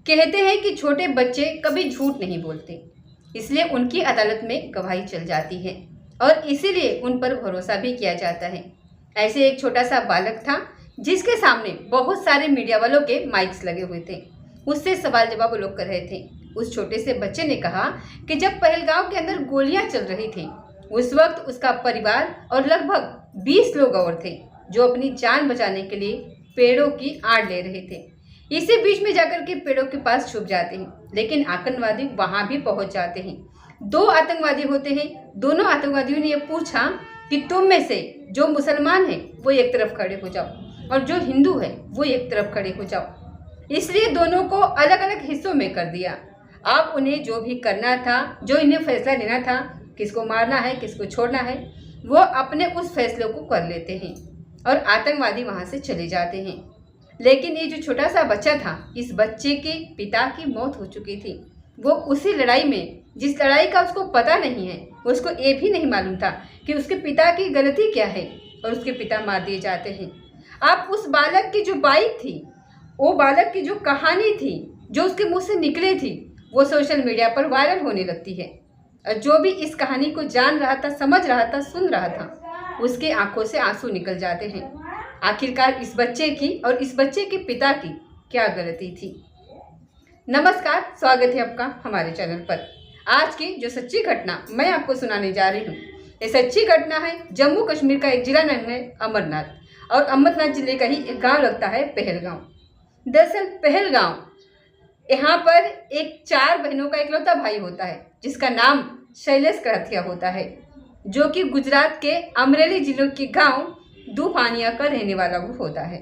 कहते हैं कि छोटे बच्चे कभी झूठ नहीं बोलते, इसलिए उनकी अदालत में गवाही चल जाती है और इसीलिए उन पर भरोसा भी किया जाता है। ऐसे एक छोटा सा बालक था जिसके सामने बहुत सारे मीडिया वालों के माइक्स लगे हुए थे। उससे सवाल जवाब वो लोग कर रहे थे। उस छोटे से बच्चे ने कहा कि जब पहलगांव के अंदर गोलियां चल रही थी, उस वक्त उसका परिवार और लगभग 20 लोग और थे जो अपनी जान बचाने के लिए पेड़ों की आड़ ले रहे थे। इसी बीच में जाकर के पेड़ों के पास छुप जाते हैं, लेकिन आतंकवादी वहां भी पहुंच जाते हैं। 2 आतंकवादी होते हैं। दोनों आतंकवादियों ने यह पूछा कि तुम में से जो मुसलमान है वो एक तरफ खड़े हो जाओ और जो हिंदू है वो एक तरफ खड़े हो जाओ। इसलिए दोनों को अलग अलग हिस्सों में कर दिया। अब उन्हें जो भी करना था, जो इन्हें फैसला लेना था, किसको मारना है किसको छोड़ना है, वो अपने उस फैसले को कर लेते हैं और आतंकवादी वहां से चले जाते हैं। लेकिन ये जो छोटा सा बच्चा था, इस बच्चे के पिता की मौत हो चुकी थी। वो उसी लड़ाई में, जिस लड़ाई का उसको पता नहीं है, उसको ये भी नहीं मालूम था कि उसके पिता की गलती क्या है, और उसके पिता मार दिए जाते हैं। अब उस बालक की जो बाइक थी, वो बालक की जो कहानी थी, जो उसके मुंह से निकले थी, वो सोशल मीडिया पर वायरल होने लगती है। और जो भी इस कहानी को जान रहा था, समझ रहा था, सुन रहा था, उसके आंखों से आंसू निकल जाते हैं। आखिरकार इस बच्चे की और इस बच्चे के पिता की क्या गलती थी? नमस्कार, स्वागत है आपका हमारे चैनल पर। आज की जो सच्ची घटना मैं आपको सुनाने जा रही हूँ, ये सच्ची घटना है जम्मू कश्मीर का एक जिला नाम है अमरनाथ, और अमरनाथ जिले का ही एक गांव लगता है पहलगांव। दरअसल पहलगांव, यहाँ पर एक 4 बहनों का इकलौता भाई होता है जिसका नाम शैलेश करथिया होता है, जो कि गुजरात के अमरेली जिले के गांव दूफानिया का रहने वाला वो होता है।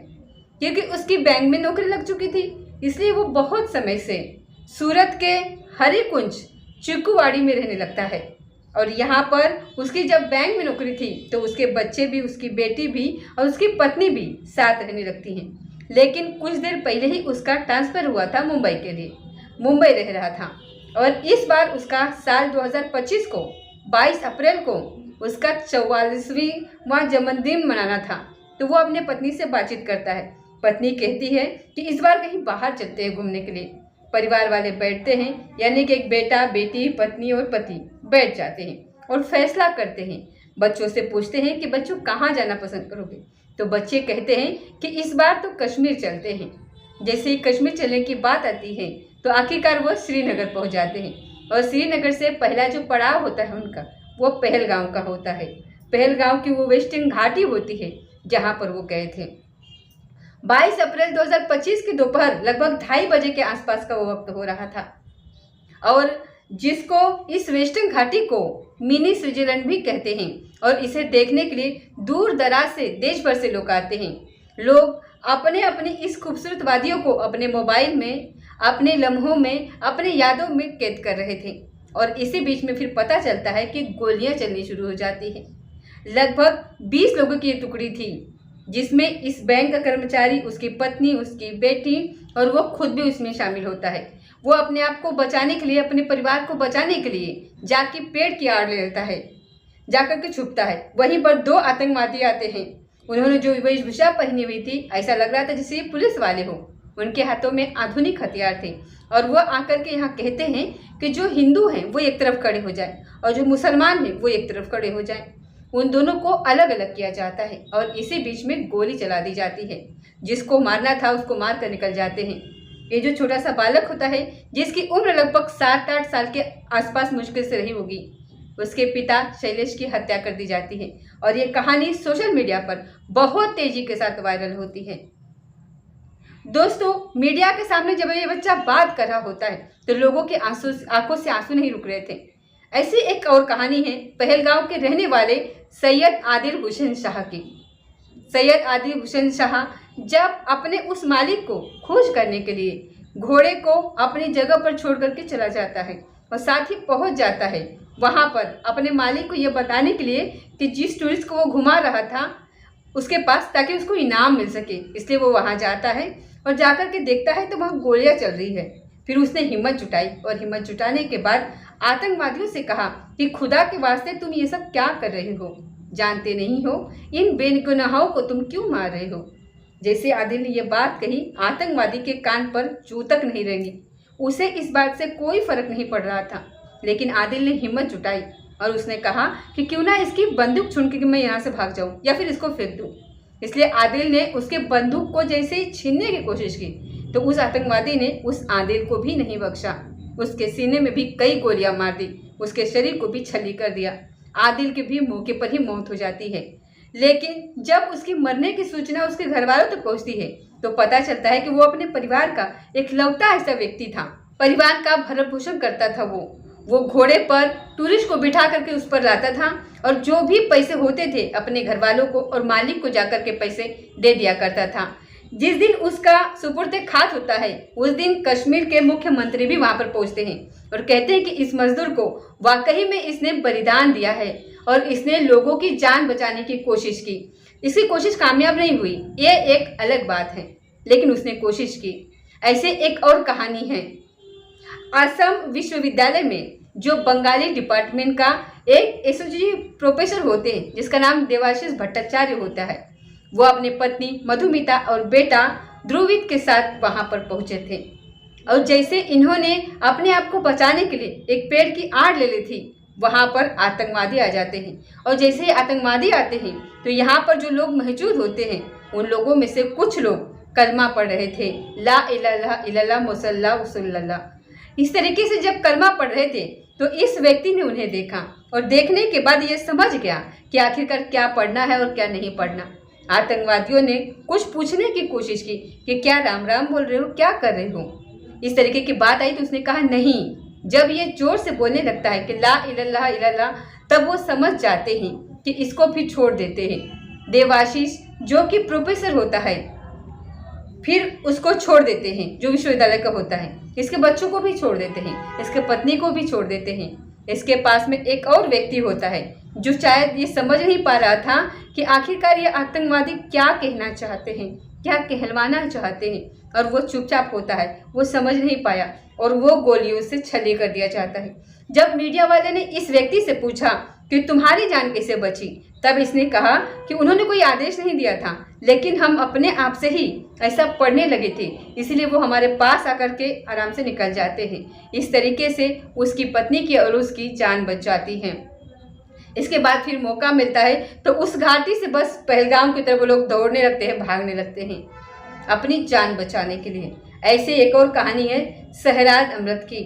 क्योंकि उसकी बैंक में नौकरी लग चुकी थी, इसलिए वो बहुत समय से सूरत के हरिकुंज चिक्कूवाड़ी में रहने लगता है। और यहाँ पर उसकी जब बैंक में नौकरी थी तो उसके बच्चे भी, उसकी बेटी भी और उसकी पत्नी भी साथ रहने लगती हैं। लेकिन कुछ देर पहले ही उसका ट्रांसफ़र हुआ था मुंबई के लिए, मुंबई रह रहा था। और इस बार उसका साल 2025 को 22 अप्रैल को उसका 44वां जन्मदिन मनाना था। तो वो अपने पत्नी से बातचीत करता है। पत्नी कहती है कि इस बार कहीं बाहर चलते हैं घूमने के लिए। परिवार वाले बैठते हैं, यानी कि एक बेटा, बेटी, पत्नी और पति बैठ जाते हैं और फैसला करते हैं। बच्चों से पूछते हैं कि बच्चों कहाँ जाना पसंद करोगे? तो बच्चे कहते हैं कि इस बार तो कश्मीर चलते हैं। जैसे ही कश्मीर चलने की बात आती है तो आखिरकार वो श्रीनगर पहुंच जाते हैं। और श्रीनगर से पहला जो पड़ाव होता है उनका, वो पहलगांव का होता है। पहलगांव की वो वेस्टर्न घाटी होती है जहां पर वो गए थे। 22 अप्रैल 2025 की दोपहर लगभग 2:30 बजे के आसपास का वो वक्त हो रहा था, और जिसको इस वेस्टर्न घाटी को मिनी स्विट्जरलैंड भी कहते हैं। और इसे देखने के लिए दूर दराज से, देश भर से लोग आते हैं। लोग अपने अपनी इस खूबसूरत वादियों को अपने मोबाइल में, अपने लम्हों में, अपने यादों में कैद कर रहे थे। और इसी बीच में फिर पता चलता है कि गोलियां चलनी शुरू हो जाती हैं। लगभग 20 लोगों की ये टुकड़ी थी, जिसमें इस बैंक का कर्मचारी, उसकी पत्नी, उसकी बेटी और वो खुद भी उसमें शामिल होता है। वो अपने आप को बचाने के लिए, अपने परिवार को बचाने के लिए जाके पेड़ की आड़ ले लेता है, जाकर के छुपता है। वहीं पर 2 आतंकवादी आते हैं। उन्होंने जो वेशभूषा पहनी हुई थी, ऐसा लग रहा था जैसे ये पुलिस वाले हो। उनके हाथों में आधुनिक हथियार थे और वो आकर के यहाँ कहते हैं कि जो हिंदू हैं वो एक तरफ खड़े हो जाए और जो मुसलमान हैं वो एक तरफ खड़े हो जाए। उन दोनों को अलग अलग किया जाता है और इसी बीच में गोली चला दी जाती है। जिसको मारना था उसको मार कर निकल जाते हैं। ये जो छोटा सा बालक होता है, जिसकी उम्र लगभग 7-8 साल के आसपास मुश्किल से रही होगी, उसके पिता शैलेश की हत्या कर दी जाती है। और ये कहानी सोशल मीडिया पर बहुत तेजी के साथ वायरल होती है। दोस्तों, मीडिया के सामने जब ये बच्चा बात कर रहा होता है तो लोगों के आंखों से आंसू नहीं रुक रहे थे। ऐसी एक और कहानी है पहलगांव के रहने वाले सैयद आदिल हुसैन शाह की। सैयद आदिल हुसैन शाह जब अपने उस मालिक को खोज करने के लिए घोड़े को अपनी जगह पर छोड़ करके चला जाता है और साथ ही पहुंच जाता है वहां पर अपने मालिक को यह बताने के लिए कि जिस टूरिस्ट को वो घुमा रहा था उसके पास, ताकि उसको इनाम मिल सके। इसलिए वो वहां जाता है और जाकर के देखता है तो वहाँ गोलियां चल रही है। फिर उसने हिम्मत जुटाई और हिम्मत जुटाने के बाद आतंकवादियों से कहा कि खुदा के वास्ते तुम ये सब क्या कर रहे हो? जानते नहीं हो इन बेगुनाहों को तुम क्यों मार रहे हो? जैसे आदिल ने यह बात कही, आतंकवादी के कान पर जू तक नहीं रेंगी उसे इस बात से कोई फर्क नहीं पड़ रहा था, लेकिन आदिल ने हिम्मत जुटाई और उसने कहा कि क्यों ना इसकी बंदूक छीन के मैं यहाँ से भाग जाऊँ या फिर इसको फेंक दूँ। इसलिए आदिल ने उसके बंदूक को जैसे ही छीनने की कोशिश की तो उस आतंकवादी ने उस आदिल को भी नहीं बख्शा। उसके सीने में भी कई गोलियां मार दी, उसके शरीर को भी छली कर दिया। आदिल की भी मौके पर ही मौत हो जाती है। लेकिन जब उसकी मरने की सूचना उसके घर वालों तक पहुंचती है तो पता चलता है कि वो अपने परिवार का इकलौता ऐसा व्यक्ति था। परिवार का भरण पोषण करता था। वो घोड़े पर टूरिस्ट को बिठा करके उस पर लाता था और जो भी पैसे होते थे अपने घर वालों को और मालिक को जाकर के पैसे दे दिया करता था। जिस दिन उसका सुपुर्द खात होता है उस दिन कश्मीर के मुख्यमंत्री भी वहां पर पहुंचते हैं और कहते हैं कि इस मजदूर को वाकई में इसने बलिदान दिया है और इसने लोगों की जान बचाने की कोशिश की। इसकी कोशिश कामयाब नहीं हुई, ये एक अलग बात है, लेकिन उसने कोशिश की। ऐसे एक और कहानी है। असम विश्वविद्यालय में जो बंगाली डिपार्टमेंट का एक एसोसिएट प्रोफेसर होते हैं जिसका नाम देवाशीष भट्टाचार्य होता है, वो अपनी पत्नी मधुमिता और बेटा ध्रुवित के साथ वहां पर पहुंचे थे और जैसे इन्होंने अपने आप को बचाने के लिए एक पेड़ की आड़ ले ली थी, वहां पर आतंकवादी आ जाते हैं और जैसे ही आतंकवादी आते हैं तो यहाँ पर जो लोग मौजूद होते हैं उन लोगों में से कुछ लोग कलमा पढ़ रहे थे, ला इलाहा इल्लल्लाह मुसल्ला रसूलुल्लाह। इस तरीके से जब कलमा पढ़ रहे थे तो इस व्यक्ति ने उन्हें देखा और देखने के बाद ये समझ गया कि आखिरकार क्या पढ़ना है और क्या नहीं पढ़ना। आतंकवादियों ने कुछ पूछने की कोशिश की कि क्या राम राम बोल रहे हो, क्या कर रहे हो। इस तरीके की बात आई तो उसने कहा नहीं। जब ये जोर से बोलने लगता है कि ला इलाहा इल्लल्लाह, तब वो समझ जाते हैं कि इसको फिर छोड़ देते हैं। देवाशीष जो कि प्रोफेसर होता है फिर उसको छोड़ देते हैं, जो विश्वविद्यालय का होता है। इसके बच्चों को भी छोड़ देते हैं, इसके पत्नी को भी छोड़ देते हैं। इसके पास में एक और व्यक्ति होता है जो शायद ये समझ नहीं पा रहा था कि आखिरकार ये आतंकवादी क्या कहना चाहते हैं, क्या कहलवाना चाहते हैं, और वो चुपचाप होता है, वो समझ नहीं पाया और वो गोलियों से छली कर दिया जाता है। जब मीडिया वाले ने इस व्यक्ति से पूछा कि तुम्हारी जान कैसे बची, तब इसने कहा कि उन्होंने कोई आदेश नहीं दिया था, लेकिन हम अपने आप से ही ऐसा पढ़ने लगे थे, इसलिए वो हमारे पास आकर के आराम से निकल जाते हैं। इस तरीके से उसकी पत्नी की और उसकी जान बच जाती है। इसके बाद फिर मौका मिलता है तो उस घाटी से बस पहलगाम की तरफ वो लोग दौड़ने लगते हैं, भागने लगते हैं अपनी जान बचाने के लिए। ऐसे एक और कहानी है सहराज अमृत की।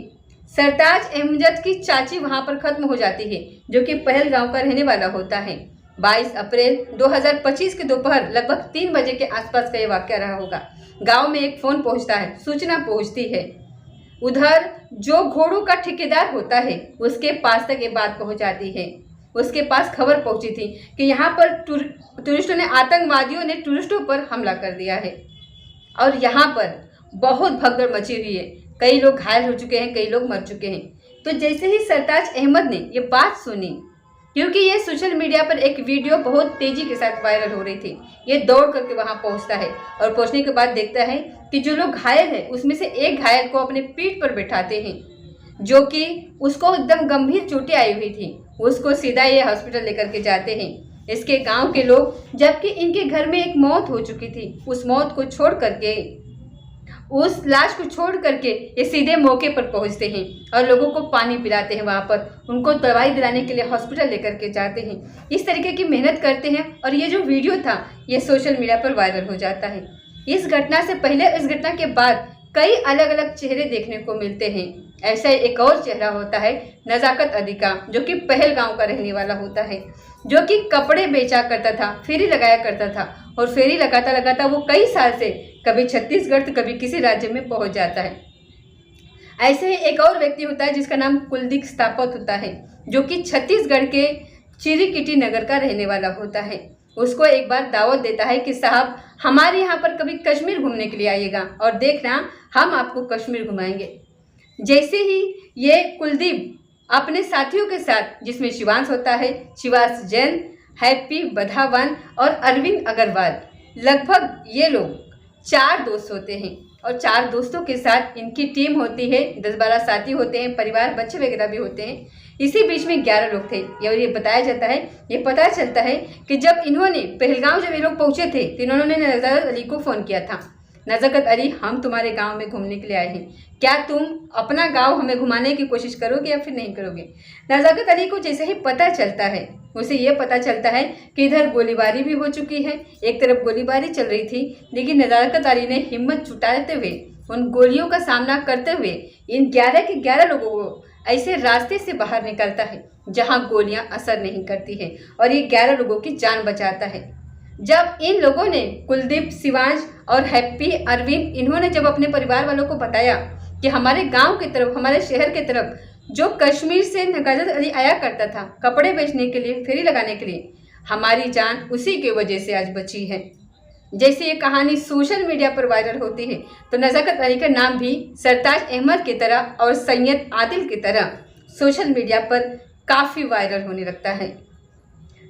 सरताज अहमद की चाची वहां पर खत्म हो जाती है, जो कि पहलगाम का रहने वाला होता है। 22 अप्रैल 2025 के दोपहर लगभग 3 बजे के आसपास का ये वाक्य रहा होगा। गांव में एक फोन पहुंचता है, सूचना पहुंचती है। उधर जो घोड़ों का ठेकेदार होता है उसके पास तक ये बात पहुंच जाती है। उसके पास खबर पहुंची थी कि यहाँ पर टूरिस्टों ने, आतंकवादियों ने टूरिस्टों पर हमला कर दिया है और यहाँ पर बहुत भगदड़ मची हुई है। कई लोग घायल हो चुके हैं, कई लोग मर चुके हैं। तो जैसे ही सरताज अहमद ने ये बात सुनी, क्योंकि ये सोशल मीडिया पर एक वीडियो बहुत तेजी के साथ वायरल हो रही थी, ये दौड़ करके वहां पहुंचता है और पहुंचने के बाद देखता है कि जो लोग घायल हैं उसमें से एक घायल को अपने पीठ पर बैठाते हैं, जो कि उसको एकदम गंभीर चोटें आई हुई थी। उसको सीधा ये हॉस्पिटल लेकर के जाते हैं। इसके गांव के लोग, जबकि इनके घर में एक मौत हो चुकी थी, उस मौत को छोड़ करके, उस लाश को छोड़ करके ये सीधे मौके पर पहुंचते हैं और लोगों को पानी पिलाते हैं, वहां पर उनको दवाई दिलाने के लिए हॉस्पिटल लेकर के जाते हैं। इस तरीके की मेहनत करते हैं और ये जो वीडियो था ये सोशल मीडिया पर वायरल हो जाता है। इस घटना से पहले, इस घटना के बाद कई अलग अलग चेहरे देखने को मिलते हैं। ऐसा एक और चेहरा होता है नजाकत अली का, जो कि पहलगाम का रहने वाला होता है, जो कि कपड़े बेचा करता था, फेरी लगाया करता था और फेरी लगाता लगाता वो कई साल से कभी छत्तीसगढ़ तो कभी किसी राज्य में पहुंच जाता है। ऐसे ही एक और व्यक्ति होता है जिसका नाम कुलदीप स्थापत होता है, जो कि छत्तीसगढ़ के चिरिकिटी नगर का रहने वाला होता है। उसको एक बार दावत देता है कि साहब हमारे यहाँ पर कभी कश्मीर घूमने के लिए आइएगा और देखना हम आपको कश्मीर घुमाएंगे। जैसे ही ये कुलदीप अपने साथियों के साथ, जिसमें शिवांश होता है, शिवांश जैन, हैप्पी बधावन और अरविंद अग्रवाल, लगभग ये लोग 4 दोस्त होते हैं और 4 दोस्तों के साथ इनकी टीम होती है। 10-12 साथी होते हैं, परिवार बच्चे वगैरह भी होते हैं। इसी बीच में 11 लोग थे। ये बताया जाता है, ये पता चलता है कि जब इन्होंने पहलगाम जब ये लोग पहुंचे थे तो इन्होंने नजाकत अली को फ़ोन किया था नज़ाकत अली, हम तुम्हारे गांव में घूमने के लिए आए हैं, क्या तुम अपना गांव हमें घुमाने की कोशिश करोगे या फिर नहीं करोगे। नज़ाकत अली को जैसे ही पता चलता है, उसे ये पता चलता है कि इधर गोलीबारी भी हो चुकी है, एक तरफ गोलीबारी चल रही थी, लेकिन नज़ाकत अली ने हिम्मत जुटाते हुए, उन गोलियों का सामना करते हुए इन 11 के 11 लोगों को ऐसे रास्ते से बाहर निकलता है जहां गोलियां असर नहीं करती है और ये 11 लोगों की जान बचाता है। जब इन लोगों ने, कुलदीप, शिवांश और हैप्पी, अरविंद, इन्होंने जब अपने परिवार वालों को बताया कि हमारे गांव की तरफ, हमारे शहर की तरफ जो कश्मीर से नज़ाकत अली आया करता था कपड़े बेचने के लिए, फेरी लगाने के लिए, हमारी जान उसी की वजह से आज बची है। जैसे ये कहानी सोशल मीडिया पर वायरल होती है तो नज़ाकत अली का नाम भी सरताज अहमद की तरह और सैयद आदिल की तरह सोशल मीडिया पर काफ़ी वायरल होने लगता है।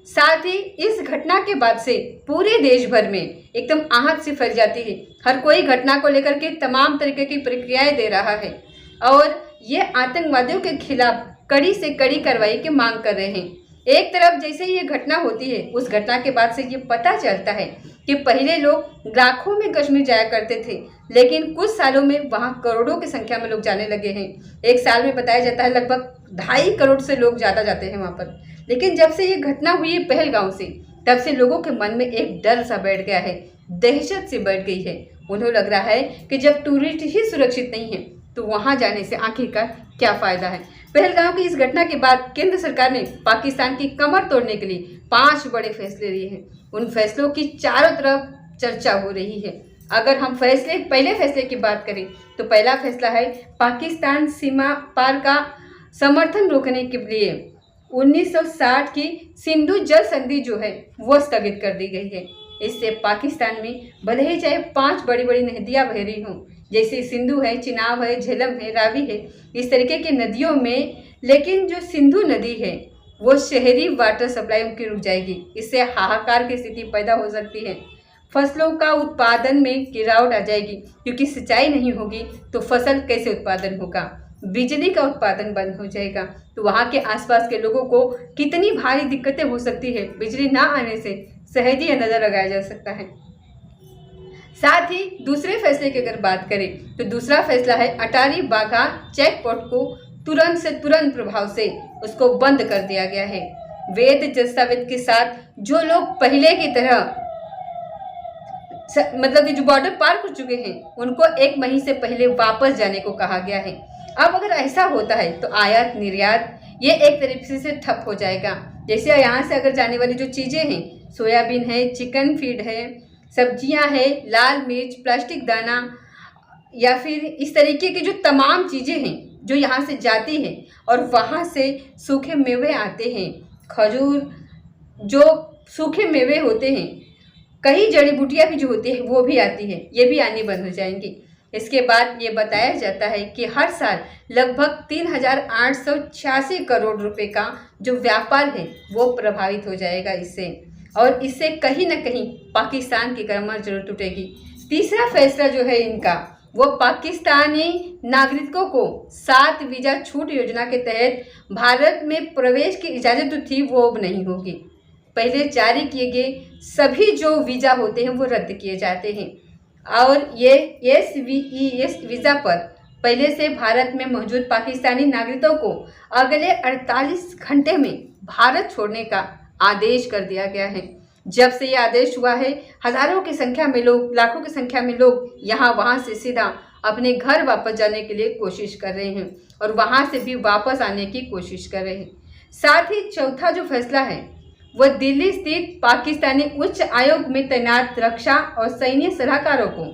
साथ ही इस घटना के बाद से पूरे देश भर में एकदम आहत सी फैल जाती है। हर कोई घटना को लेकर के तमाम तरीके की प्रतिक्रियाएं दे रहा है और ये आतंकवादियों के खिलाफ कड़ी से कड़ी कार्रवाई की मांग कर रहे हैं। एक तरफ जैसे ये घटना होती है, उस घटना के बाद से ये पता चलता है कि पहले लोग लाखों में कश्मीर जाया करते थे, लेकिन कुछ सालों में वहाँ करोड़ों की संख्या में लोग जाने लगे हैं। एक साल में बताया जाता है लगभग 2.5 करोड़ से लोग ज़्यादा जाते हैं वहाँ पर। लेकिन जब से ये घटना हुई है पहलगांव से, तब से लोगों के मन में एक डर सा बैठ गया है, दहशत सी बैठ गई है। उन्हें लग रहा है कि जब टूरिस्ट ही सुरक्षित नहीं है तो वहाँ जाने से आखिरकार क्या फ़ायदा है। पहलगांव की इस घटना के बाद केंद्र सरकार ने पाकिस्तान की कमर तोड़ने के लिए 5 बड़े फैसले लिए हैं। उन फैसलों की चारों तरफ चर्चा हो रही है। अगर हम पहले फैसले की बात करें तो पहला फैसला है पाकिस्तान सीमा पार का समर्थन रोकने के लिए 1960 की सिंधु जल संधि जो है वो स्थगित कर दी गई है। इससे पाकिस्तान में भले ही चाहे 5 बड़ी बड़ी नदियाँ बह रही हों, जैसे सिंधु है, चिनाब है, झेलम है, रावी है, इस तरीके की नदियों में, लेकिन जो सिंधु नदी है वो शहरी वाटर सप्लाई उनकी रुक जाएगी। इससे हाहाकार की स्थिति पैदा हो सकती है। फसलों का उत्पादन में गिरावट आ जाएगी, क्योंकि सिंचाई नहीं होगी तो फसल कैसे उत्पादन होगा। बिजली का उत्पादन बंद हो जाएगा तो वहाँ के आसपास के लोगों को कितनी भारी दिक्कतें हो सकती है। बिजली ना आने से सहज ही अंदाजा लगाया जा सकता है। साथ ही दूसरे फैसले की अगर बात करें तो दूसरा फैसला है अटारी बाघा चेक पोस्ट को तुरंत से तुरंत प्रभाव से उसको बंद कर दिया गया है। वैध दस्तावेज के साथ जो लोग पहले की तरह मतलब कि जो बॉर्डर पार कर चुके हैं उनको 1 महीने से पहले वापस जाने को कहा गया है। अब अगर ऐसा होता है तो आयात निर्यात ये एक तरीके से ठप हो जाएगा। जैसे यहाँ से अगर जाने वाली जो चीज़ें हैं, सोयाबीन है, चिकन फीड है, सब्जियां है, लाल मिर्च, प्लास्टिक दाना या फिर इस तरीके की जो तमाम चीज़ें हैं जो यहाँ से जाती हैं और वहाँ से सूखे मेवे आते हैं, खजूर, जो सूखे मेवे होते हैं, कई जड़ी बूटियाँ भी जो होती है वो भी आती है, ये भी आनी बंद हो जाएंगी। इसके बाद ये बताया जाता है कि हर साल लगभग 3,886 करोड़ रुपए का जो व्यापार है वो प्रभावित हो जाएगा इससे, और इससे कहीं ना कहीं पाकिस्तान की कमर जरूर टूटेगी। तीसरा फैसला जो है इनका वो पाकिस्तानी नागरिकों को 7 वीज़ा छूट योजना के तहत भारत में प्रवेश की इजाज़त जो थी वो अब नहीं होगी। पहले जारी किए गए सभी जो वीज़ा होते हैं वो रद्द किए जाते हैं और ये SVES वीज़ा पर पहले से भारत में मौजूद पाकिस्तानी नागरिकों को अगले 48 घंटे में भारत छोड़ने का आदेश कर दिया गया है। जब से ये आदेश हुआ है हज़ारों की संख्या में लोग, लाखों की संख्या में लोग यहाँ वहाँ से सीधा अपने घर वापस जाने के लिए कोशिश कर रहे हैं और वहाँ से भी वापस आने की कोशिश कर रहे हैं। साथ ही चौथा जो फैसला है वह दिल्ली स्थित पाकिस्तानी उच्च आयोग में तैनात रक्षा और सैन्य सलाहकारों को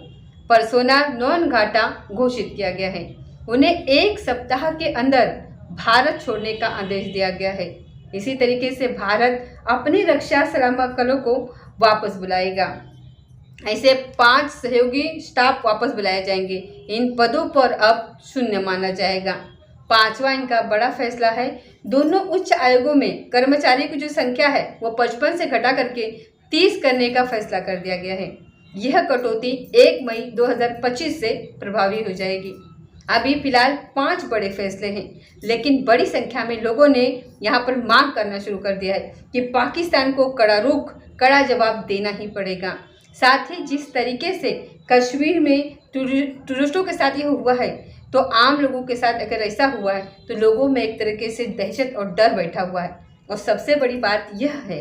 पर्सोना नॉन ग्राटा घोषित किया गया है। उन्हें 1 सप्ताह के अंदर भारत छोड़ने का आदेश दिया गया है। इसी तरीके से भारत अपनी रक्षा सलाहकारों को वापस बुलाएगा। ऐसे 5 सहयोगी स्टाफ वापस बुलाए जाएंगे। इन पदों पर अब शून्य माना जाएगा। 5वां इनका बड़ा फैसला है, दोनों उच्च आयोगों में कर्मचारियों की जो संख्या है वो 55 से घटा करके 30 करने का फैसला कर दिया गया है। यह कटौती 1 मई 2025 से प्रभावी हो जाएगी। अभी फिलहाल 5 बड़े फैसले हैं, लेकिन बड़ी संख्या में लोगों ने यहाँ पर मांग करना शुरू कर दिया है कि पाकिस्तान को कड़ा रुख, कड़ा जवाब देना ही पड़ेगा। साथ ही जिस तरीके से कश्मीर में टूरिस्टों के साथ ये हुआ है, तो आम लोगों के साथ अगर ऐसा हुआ है तो लोगों में एक तरीके से दहशत और डर बैठा हुआ है। और सबसे बड़ी बात यह है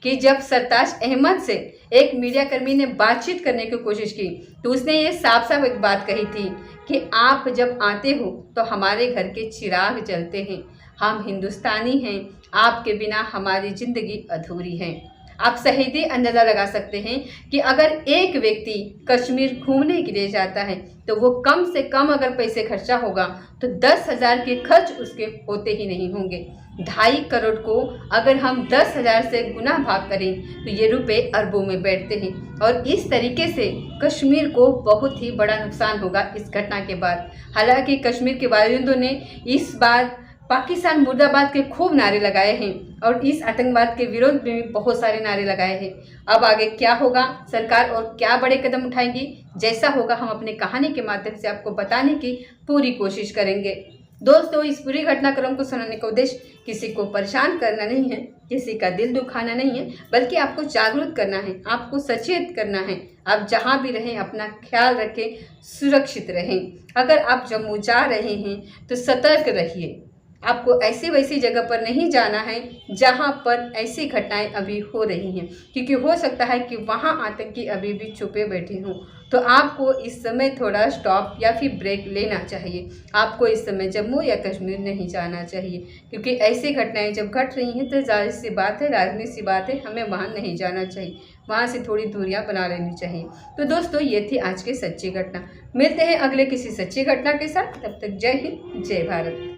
कि जब सरताज अहमद से एक मीडियाकर्मी ने बातचीत करने की कोशिश की तो उसने ये साफ साफ एक बात कही थी कि आप जब आते हो तो हमारे घर के चिराग जलते हैं, हम हिंदुस्तानी हैं, आपके बिना हमारी ज़िंदगी अधूरी है। आप सही अंदाज़ा लगा सकते हैं कि अगर एक व्यक्ति कश्मीर घूमने के लिए जाता है तो वो कम से कम अगर पैसे खर्चा होगा तो 10,000 के खर्च उसके होते ही नहीं होंगे। 2.5 करोड़ को अगर हम 10,000 से गुना भाग करें तो ये रुपए अरबों में बैठते हैं। और इस तरीके से कश्मीर को बहुत ही बड़ा नुकसान होगा इस घटना के बाद। हालांकि कश्मीर के बाशिंदों ने इस बार पाकिस्तान मुर्दाबाद के खूब नारे लगाए हैं और इस आतंकवाद के विरोध में भी बहुत सारे नारे लगाए हैं। अब आगे क्या होगा, सरकार और क्या बड़े कदम उठाएगी, जैसा होगा हम अपने कहानी के माध्यम से आपको बताने की पूरी कोशिश करेंगे। दोस्तों, इस पूरी घटनाक्रम को सुनाने का उद्देश्य किसी को परेशान करना नहीं है, किसी का दिल दुखाना नहीं है, बल्कि आपको जागरूक करना है, आपको सचेत करना है। आप जहाँ भी रहें अपना ख्याल रखें, सुरक्षित रहें। अगर आप जम्मू जा रहे हैं तो सतर्क रहिए। आपको ऐसी वैसी जगह पर नहीं जाना है जहां पर ऐसी घटनाएं अभी हो रही हैं, क्योंकि हो सकता है कि वहां आतंकी अभी भी छुपे बैठे हों। तो आपको इस समय थोड़ा स्टॉप या फिर ब्रेक लेना चाहिए। आपको इस समय जम्मू या कश्मीर नहीं जाना चाहिए, क्योंकि ऐसी घटनाएं जब घट रही हैं तो जाहिर सी बात है, राजनीतिक सी बात है, हमें वहाँ नहीं जाना चाहिए, वहाँ से थोड़ी दूरियां बना लेनी चाहिए। तो दोस्तों, ये थी आज की सच्ची घटना। मिलते हैं अगले किसी सच्ची घटना के साथ। तब तक जय हिंद, जय भारत।